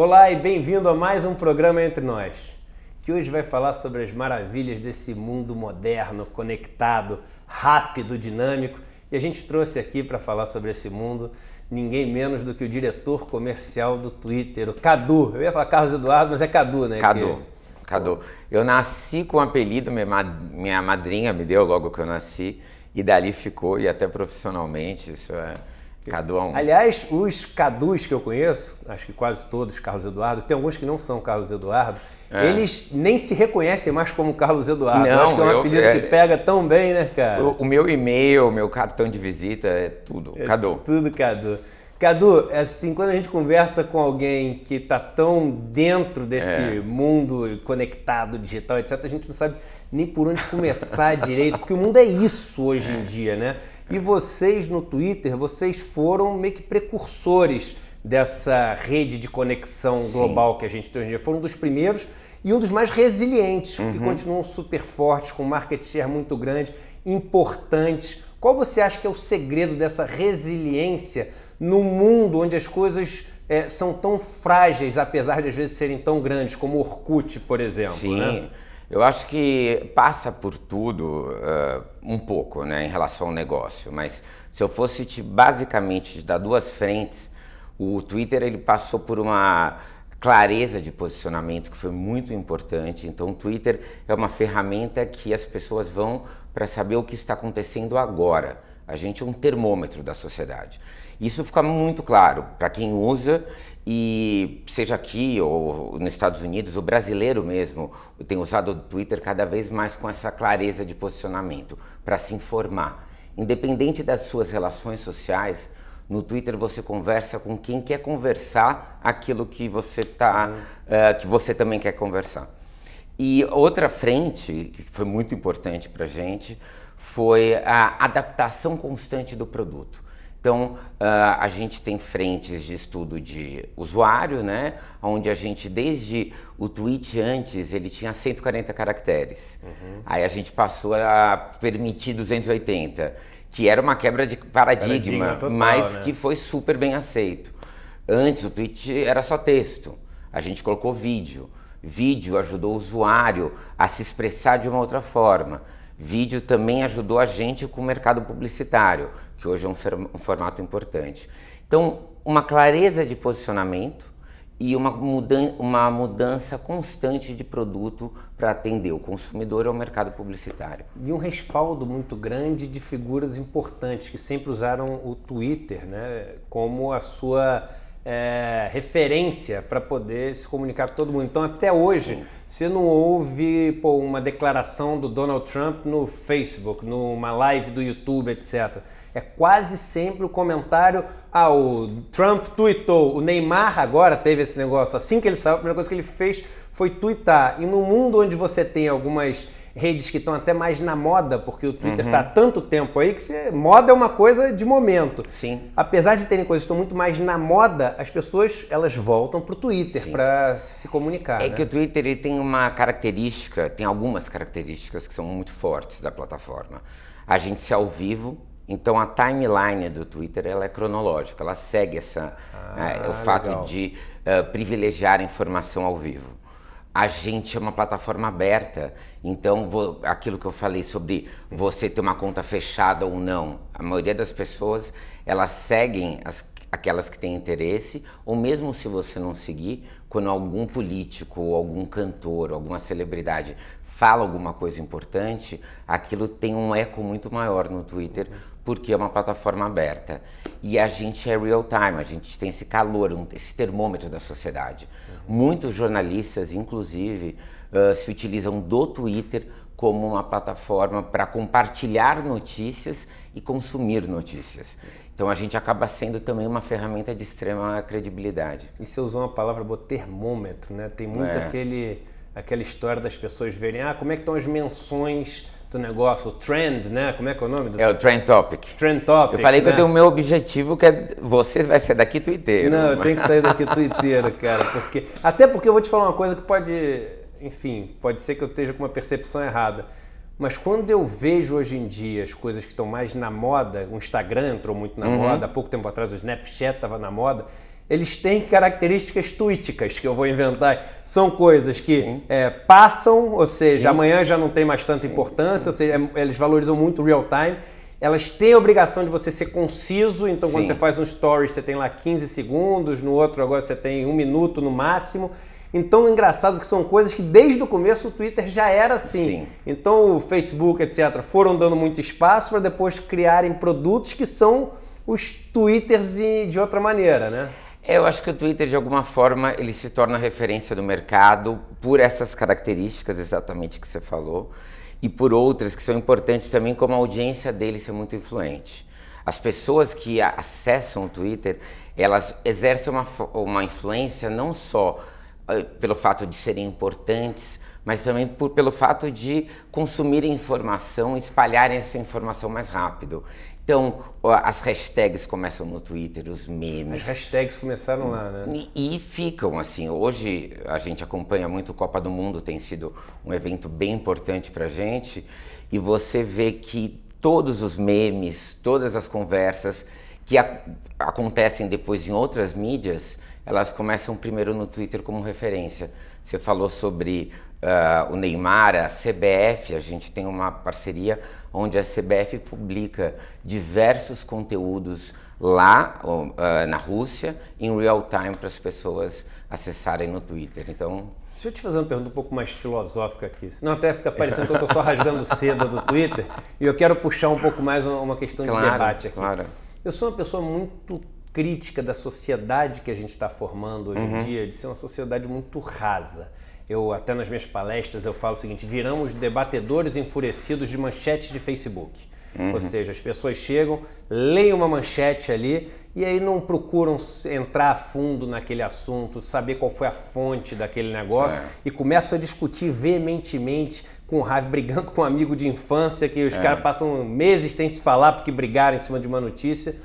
Olá e bem-vindo a mais um programa Entre Nós, que hoje vai falar sobre as maravilhas desse mundo moderno, conectado, rápido, dinâmico. E a gente trouxe aqui para falar sobre esse mundo ninguém menos do que o diretor comercial do Twitter, o Cadu. Eu ia falar Carlos Eduardo, mas é Cadu, né? Cadu. Eu nasci com o apelido, minha madrinha me deu logo que eu nasci, e dali ficou, e até profissionalmente, isso é... Cadu é um... Aliás, os Cadus que eu conheço, acho que quase todos Carlos Eduardo, tem alguns que não são Carlos Eduardo, eles nem se reconhecem mais como Carlos Eduardo. Não, eu acho que é um apelido que pega tão bem, né, cara? O meu e-mail, o meu cartão de visita, é tudo Cadu. Tudo Cadu. Cadu, assim, quando a gente conversa com alguém que está tão dentro desse mundo conectado, digital, etc., a gente não sabe nem por onde começar direito, porque o mundo é isso hoje em dia, né? E vocês no Twitter, vocês foram meio que precursores dessa rede de conexão global que a gente tem hoje em dia. Foram um dos primeiros e um dos mais resilientes, que continuam super fortes, com market share muito grande, importantes. Qual você acha que é o segredo dessa resiliência no mundo onde as coisas são tão frágeis, apesar de às vezes serem tão grandes, como o Orkut, por exemplo? Sim, né? Eu acho que passa por tudo um pouco, né, em relação ao negócio, mas se eu fosse basicamente te dar duas frentes, o Twitter ele passou por uma clareza de posicionamento que foi muito importante. Então o Twitter é uma ferramenta que as pessoas vão para saber o que está acontecendo agora. A gente é um termômetro da sociedade. Isso fica muito claro para quem usa, e seja aqui ou nos Estados Unidos, o brasileiro mesmo tem usado o Twitter cada vez mais com essa clareza de posicionamento para se informar. Independente das suas relações sociais, no Twitter você conversa com quem quer conversar aquilo que você que você também quer conversar. E outra frente que foi muito importante para a gente foi a adaptação constante do produto. Então, a gente tem frentes de estudo de usuário, né? Onde a gente, desde o tweet antes, ele tinha 140 caracteres. Aí a gente passou a permitir 280, que era uma quebra de paradigma, total, mas né? que foi super bem aceito. Antes, o tweet era só texto. A gente colocou vídeo. Vídeo ajudou o usuário a se expressar de uma outra forma. Vídeo também ajudou a gente com o mercado publicitário, que hoje é um formato importante. Então, uma clareza de posicionamento e uma mudança constante de produto para atender o consumidor ao mercado publicitário. E um respaldo muito grande de figuras importantes que sempre usaram o Twitter, né, como a sua referência para poder se comunicar com todo mundo. Então, até hoje, você não ouve uma declaração do Donald Trump no Facebook, numa live do YouTube, etc. É quase sempre o comentário, o Trump tweetou, o Neymar agora teve esse negócio, assim que ele saiu, a primeira coisa que ele fez foi tweetar. E no mundo onde você tem algumas redes que estão até mais na moda, porque o Twitter está há tanto tempo aí, que moda é uma coisa de momento. Sim. Apesar de terem coisas que estão muito mais na moda, as pessoas elas voltam para o Twitter para se comunicar. Que o Twitter ele tem uma característica, tem algumas características que são muito fortes da plataforma. A gente se ao vivo, então a timeline do Twitter ela é cronológica, ela segue o fato de privilegiar a informação ao vivo. A gente é uma plataforma aberta, então aquilo que eu falei sobre você ter uma conta fechada ou não, a maioria das pessoas elas seguem aquelas que têm interesse, ou mesmo se você não seguir, quando algum político, algum cantor, alguma celebridade fala alguma coisa importante, aquilo tem um eco muito maior no Twitter, porque é uma plataforma aberta. E a gente é real time, a gente tem esse calor, esse termômetro da sociedade. Muitos jornalistas, inclusive, se utilizam do Twitter como uma plataforma para compartilhar notícias e consumir notícias. Então a gente acaba sendo também uma ferramenta de extrema credibilidade. E você usou uma palavra boa, termômetro, né? Tem muito aquela história das pessoas verem, como é que estão as menções do negócio, o trend, né? Como é que é o nome? É o Trend Topic. Trend Topic. Eu falei que eu tenho o meu objetivo, que é você vai ser daqui tuiteiro. Não, eu tenho que sair daqui tuiteiro, cara, até porque eu vou te falar uma coisa que pode ser que eu esteja com uma percepção errada. Mas quando eu vejo hoje em dia as coisas que estão mais na moda, o Instagram entrou muito na moda, há pouco tempo atrás o Snapchat estava na moda, eles têm características tweeticas que eu vou inventar. São coisas que passam, ou seja, amanhã já não tem mais tanta importância, ou seja, eles valorizam muito o real time. Elas têm a obrigação de você ser conciso, então quando você faz um story você tem lá 15 segundos, no outro agora você tem 1 minuto no máximo. Então é engraçado que são coisas que desde o começo o Twitter já era assim. Então o Facebook, etc., foram dando muito espaço para depois criarem produtos que são os Twitters de outra maneira, né? Eu acho que o Twitter, de alguma forma, ele se torna referência do mercado por essas características exatamente que você falou. E por outras que são importantes também, como a audiência dele ser muito influente. As pessoas que acessam o Twitter, elas exercem uma influência não só pelo fato de serem importantes, mas também pelo fato de consumirem informação, espalharem essa informação mais rápido. Então, as hashtags começam no Twitter, os memes. As hashtags começaram lá, né? E ficam assim. Hoje a gente acompanha muito o Copa do Mundo, tem sido um evento bem importante pra gente. E você vê que todos os memes, todas as conversas que acontecem depois em outras mídias, elas começam primeiro no Twitter como referência. Você falou sobre o Neymar, a CBF, a gente tem uma parceria onde a CBF publica diversos conteúdos lá na Rússia, em real time, para as pessoas acessarem no Twitter. Então, deixa eu te fazer uma pergunta um pouco mais filosófica aqui, senão até fica parecendo que eu estou só rasgando seda do Twitter, e eu quero puxar um pouco mais uma questão de debate aqui. Claro. Eu sou uma pessoa muito crítica da sociedade que a gente está formando hoje em dia, de ser uma sociedade muito rasa. Eu, até nas minhas palestras, eu falo o seguinte: viramos debatedores enfurecidos de manchetes de Facebook. Ou seja, as pessoas chegam, leem uma manchete ali e aí não procuram entrar a fundo naquele assunto, saber qual foi a fonte daquele negócio e começam a discutir veementemente, com raiva, brigando com um amigo de infância, que os caras passam meses sem se falar porque brigaram em cima de uma notícia.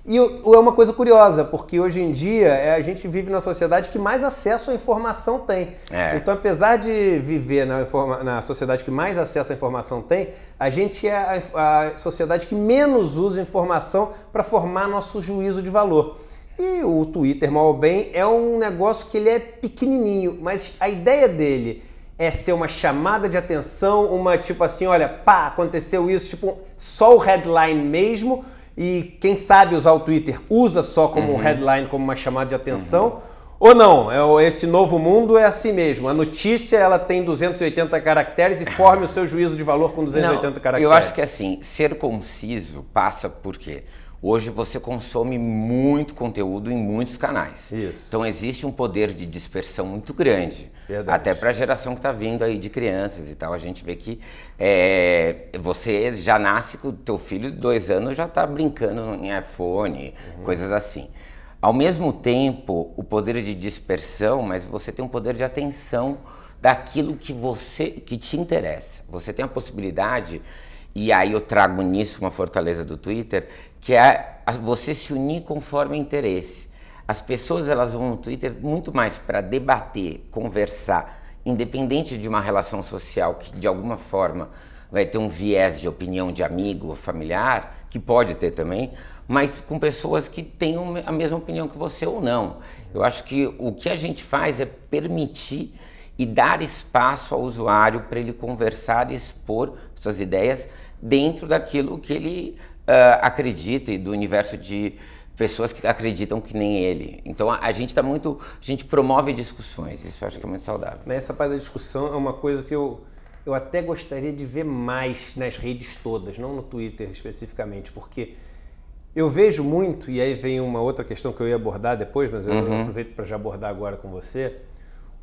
E é uma coisa curiosa, porque hoje em dia a gente vive na sociedade que mais acesso à informação tem. Então, apesar de viver na sociedade que mais acesso à informação tem, a gente é a sociedade que menos usa informação para formar nosso juízo de valor. E o Twitter, mal ou bem, é um negócio que ele é pequenininho, mas a ideia dele é ser uma chamada de atenção, uma tipo assim, olha, pá, aconteceu isso, tipo só o headline mesmo. E quem sabe usar o Twitter usa só como um headline, como uma chamada de atenção, ou não, esse novo mundo é assim mesmo. A notícia ela tem 280 caracteres e forme o seu juízo de valor com 280 caracteres. Eu acho que assim, ser conciso passa por quê? Hoje você consome muito conteúdo em muitos canais. Isso. Então existe um poder de dispersão muito grande. Verdade. Até para a geração que está vindo aí de crianças e tal. A gente vê que você já nasce com o teu filho de 2 anos, já está brincando em iPhone, coisas assim. Ao mesmo tempo, o poder de dispersão, mas você tem um poder de atenção daquilo que te interessa. Você tem a possibilidade, e aí eu trago nisso uma fortaleza do Twitter, que é você se unir conforme interesse. As pessoas elas vão no Twitter muito mais para debater, conversar, independente de uma relação social que de alguma forma vai ter um viés de opinião de amigo ou familiar, que pode ter também, mas com pessoas que tenham a mesma opinião que você ou não. Eu acho que o que a gente faz é permitir e dar espaço ao usuário para ele conversar e expor suas ideias dentro daquilo que ele acredita e do universo de pessoas que acreditam que nem ele. Então a gente promove discussões, isso eu acho que é muito saudável. Essa parte da discussão é uma coisa que eu até gostaria de ver mais nas redes todas, não no Twitter especificamente, porque eu vejo muito, e aí vem uma outra questão que eu ia abordar depois, mas eu aproveito para já abordar agora com você,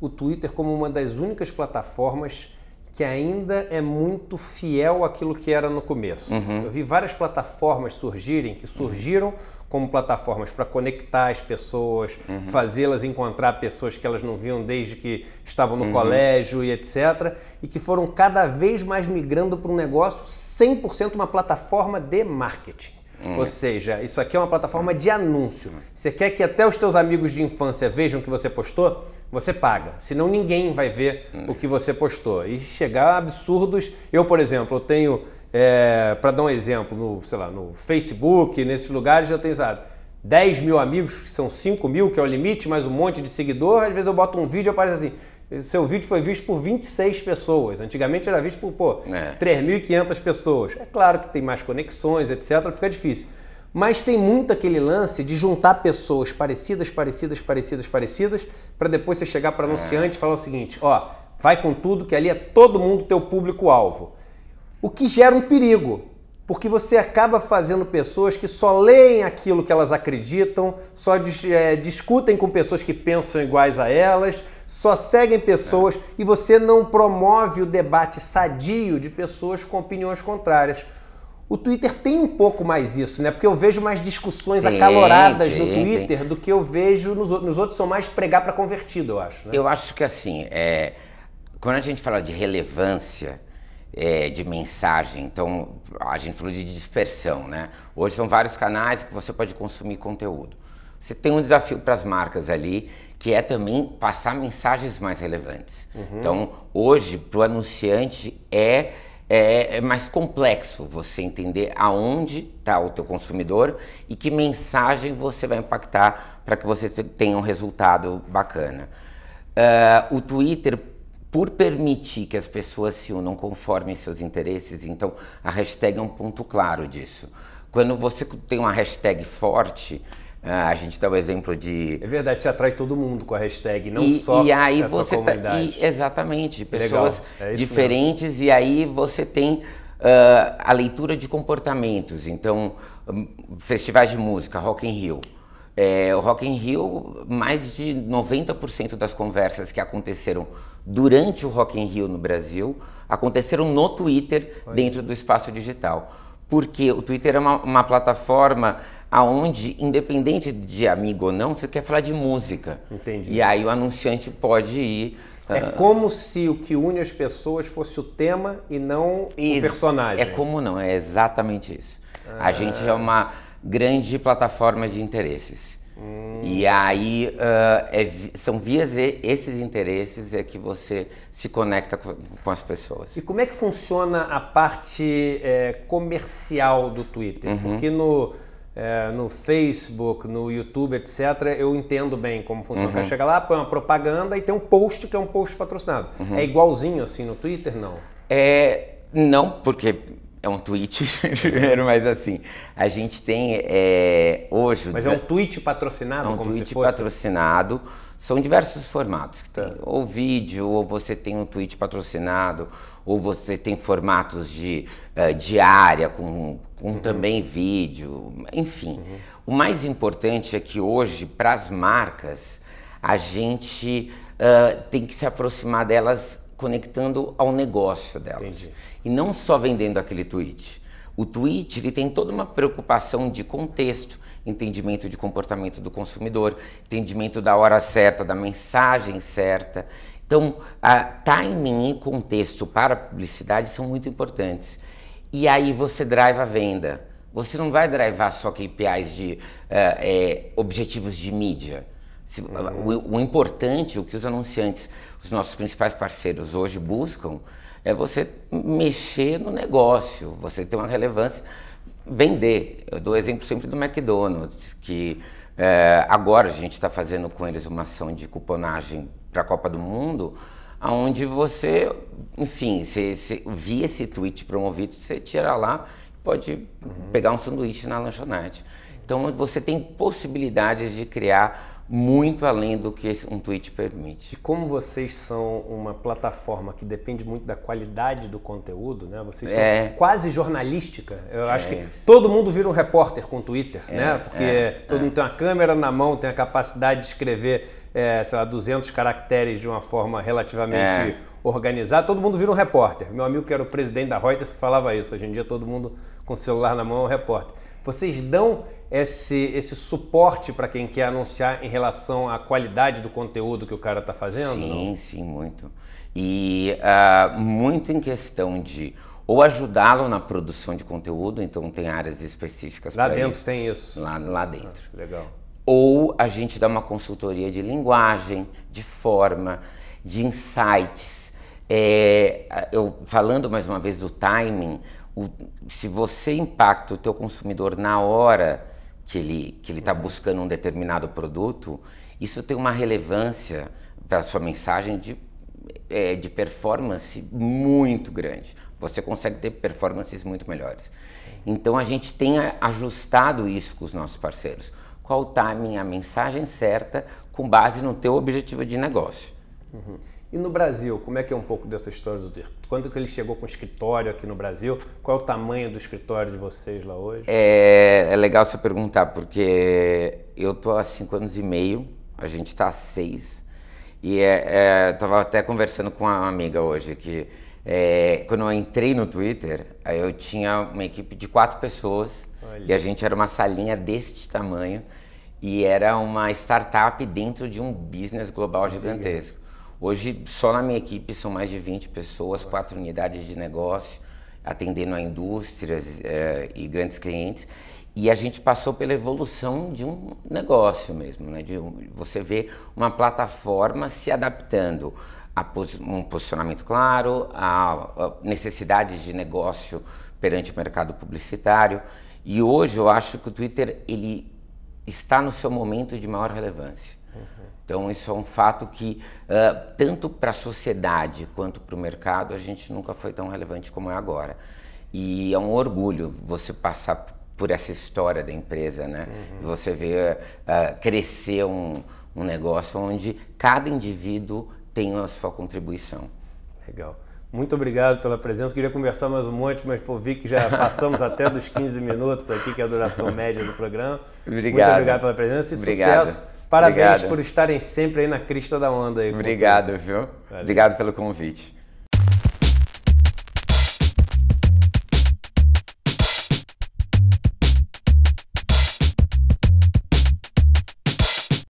o Twitter como uma das únicas plataformas que ainda é muito fiel àquilo que era no começo. Eu vi várias plataformas surgiram como plataformas para conectar as pessoas, fazê-las encontrar pessoas que elas não viam desde que estavam no colégio e etc. E que foram cada vez mais migrando para um negócio 100% uma plataforma de marketing. Ou seja, isso aqui é uma plataforma de anúncio. Você quer que até os teus amigos de infância vejam o que você postou? Você paga, senão ninguém vai ver o que você postou. E chegar a absurdos. Eu, por exemplo, eu tenho, para dar um exemplo, no Facebook, nesses lugares eu tenho, sabe, 10 mil amigos, que são 5 mil, que é o limite, mais um monte de seguidor. Às vezes eu boto um vídeo e aparece assim, seu vídeo foi visto por 26 pessoas. Antigamente era visto por 3.500 pessoas. É claro que tem mais conexões, etc. Fica difícil. Mas tem muito aquele lance de juntar pessoas parecidas, para depois você chegar para anunciante e falar o seguinte, ó, vai com tudo que ali é todo mundo teu público-alvo. O que gera um perigo, porque você acaba fazendo pessoas que só leem aquilo que elas acreditam, só discutem com pessoas que pensam iguais a elas, só seguem pessoas e você não promove o debate sadio de pessoas com opiniões contrárias. O Twitter tem um pouco mais isso, né? Porque eu vejo mais discussões acaloradas no Twitter do que eu vejo nos outros, são mais pregar para convertido, eu acho. Né? Eu acho que assim, quando a gente fala de relevância, de mensagem, então a gente falou de dispersão, né? Hoje são vários canais que você pode consumir conteúdo. Você tem um desafio para as marcas ali, que é também passar mensagens mais relevantes. Então, hoje, para o anunciante, é mais complexo você entender aonde está o teu consumidor e que mensagem você vai impactar para que você tenha um resultado bacana. O Twitter, por permitir que as pessoas se unam conforme seus interesses, então a hashtag é um ponto claro disso. Quando você tem uma hashtag forte, a gente dá o exemplo de... É verdade, você atrai todo mundo com a hashtag, não só e aí a tua você comunidade. Exatamente, pessoas diferentes mesmo. E aí você tem a leitura de comportamentos. Então, festivais de música, Rock in Rio. O Rock in Rio, mais de 90% das conversas que aconteceram durante o Rock in Rio no Brasil, aconteceram no Twitter, dentro do espaço digital. Porque o Twitter é uma plataforma onde, independente de amigo ou não, você quer falar de música. Entendi. E aí o anunciante pode ir... É como se o que une as pessoas fosse o tema e não o personagem. É como não, é exatamente isso. A gente é uma grande plataforma de interesses. E aí são via esses interesses que você se conecta com as pessoas. E como é que funciona a parte comercial do Twitter? Porque no Facebook, no YouTube, etc., eu entendo bem como funciona. O cara chega lá, põe uma propaganda e tem um post que é um post patrocinado. É igualzinho assim no Twitter? Não. Não, porque é um tweet, mas assim, a gente tem hoje... Mas é um tweet patrocinado, como se fosse? É um tweet patrocinado, são diversos formatos que tem. Ou vídeo, ou você tem um tweet patrocinado, ou você tem formatos de diária, com também vídeo, enfim. O mais importante é que hoje, para as marcas, a gente tem que se aproximar delas conectando ao negócio delas. Entendi. E não só vendendo aquele tweet. O tweet ele tem toda uma preocupação de contexto, entendimento de comportamento do consumidor, entendimento da hora certa, da mensagem certa. Então, timing e contexto para a publicidade são muito importantes. E aí você drive a venda. Você não vai drivar só KPIs de objetivos de mídia. O importante, o que os anunciantes, os nossos principais parceiros hoje buscam, é você mexer no negócio, você ter uma relevância, vender. Eu dou exemplo sempre do McDonald's, que agora a gente está fazendo com eles uma ação de cuponagem para a Copa do Mundo, onde você, enfim, você via esse tweet promovido, você tira lá, pode pegar um sanduíche na lanchonete. Então você tem possibilidades de criar muito além do que um tweet permite. E como vocês são uma plataforma que depende muito da qualidade do conteúdo, né? Vocês são quase jornalística. Eu acho que todo mundo vira um repórter com o Twitter, né? Porque todo mundo tem uma câmera na mão, tem a capacidade de escrever, sei lá, 200 caracteres de uma forma relativamente organizada. Todo mundo vira um repórter. Meu amigo que era o presidente da Reuters que falava isso. Hoje em dia todo mundo com o celular na mão é um repórter. Vocês dão esse suporte para quem quer anunciar em relação à qualidade do conteúdo que o cara está fazendo? Sim, sim, muito. E muito em questão de ou ajudá-lo na produção de conteúdo, então tem áreas específicas para isso. Lá dentro tem isso? Lá dentro. Legal. Ou a gente dá uma consultoria de linguagem, de forma, de insights. Eu falando mais uma vez do timing, se você impacta o teu consumidor na hora, que ele está buscando um determinado produto, isso tem uma relevância para a sua mensagem de performance muito grande. Você consegue ter performances muito melhores. Então a gente tem ajustado isso com os nossos parceiros. Qual o timing, a mensagem certa, com base no teu objetivo de negócio. Uhum. E no Brasil, como é que é um pouco dessa história do Twitter? Quando que ele chegou com o escritório aqui no Brasil? Qual é o tamanho do escritório de vocês lá hoje? É legal você perguntar, porque eu tô há 5 anos e meio, a gente tá há 6. E eu tava até conversando com uma amiga hoje, que quando eu entrei no Twitter, aí eu tinha uma equipe de 4 pessoas. Olha. E a gente era uma salinha deste tamanho e era uma startup dentro de um business global gigantesco. Hoje, só na minha equipe são mais de 20 pessoas, 4 unidades de negócio, atendendo a indústrias e grandes clientes. E a gente passou pela evolução de um negócio mesmo, né? Você vê uma plataforma se adaptando a um posicionamento claro, a necessidades de negócio perante o mercado publicitário. E hoje eu acho que o Twitter ele está no seu momento de maior relevância. Então isso é um fato que, tanto para a sociedade quanto para o mercado, a gente nunca foi tão relevante como é agora. E é um orgulho você passar por essa história da empresa, né? Você ver crescer um negócio onde cada indivíduo tem a sua contribuição. Legal. Muito obrigado pela presença. Queria conversar mais um monte, mas vi que já passamos até dos 15 minutos aqui, que é a duração média do programa. Obrigado. Muito obrigado pela presença e sucesso. Parabéns por estarem sempre aí na crista da onda. Aí, obrigado, viu? Valeu. Obrigado pelo convite.